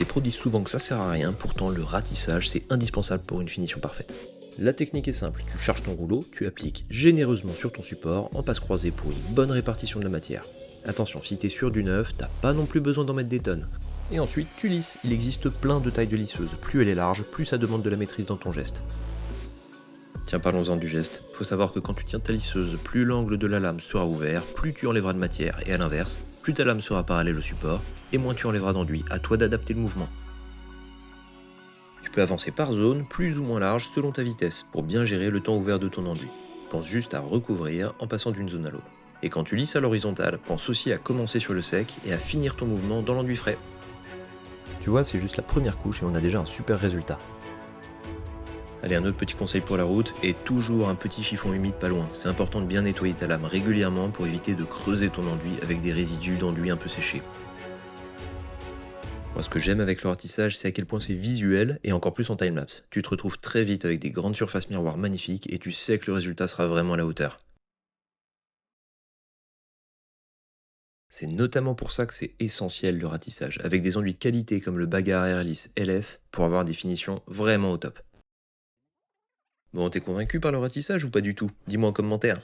pros disent souvent que ça sert à rien, pourtant le ratissage c'est indispensable pour une finition parfaite. La technique est simple, tu charges ton rouleau, tu appliques généreusement sur ton support en passe croisée pour une bonne répartition de la matière. Attention, si t'es sûr du neuf, t'as pas non plus besoin d'en mettre des tonnes. Et ensuite, tu lisses. Il existe plein de tailles de lisseuse. Plus elle est large, plus ça demande de la maîtrise dans ton geste. Tiens, parlons-en du geste. Faut savoir que quand tu tiens ta lisseuse, plus l'angle de la lame sera ouvert, plus tu enlèveras de matière, et à l'inverse, plus ta lame sera parallèle au support, et moins tu enlèveras d'enduit. À toi d'adapter le mouvement. Tu peux avancer par zone, plus ou moins large, selon ta vitesse, pour bien gérer le temps ouvert de ton enduit. Pense juste à recouvrir en passant d'une zone à l'autre. Et quand tu lisses à l'horizontale, pense aussi à commencer sur le sec et à finir ton mouvement dans l'enduit frais. Tu vois, c'est juste la première couche et on a déjà un super résultat. Allez, un autre petit conseil pour la route, et toujours un petit chiffon humide pas loin. C'est important de bien nettoyer ta lame régulièrement pour éviter de creuser ton enduit avec des résidus d'enduit un peu séchés. Moi, ce que j'aime avec le ratissage, c'est à quel point c'est visuel, et encore plus en timelapse. Tu te retrouves très vite avec des grandes surfaces miroirs magnifiques, et tu sais que le résultat sera vraiment à la hauteur. C'est notamment pour ça que c'est essentiel le ratissage, avec des enduits de qualité comme le Bagarre Airless LF, pour avoir des finitions vraiment au top. Bon, t'es convaincu par le ratissage ou pas du tout? Dis-moi en commentaire.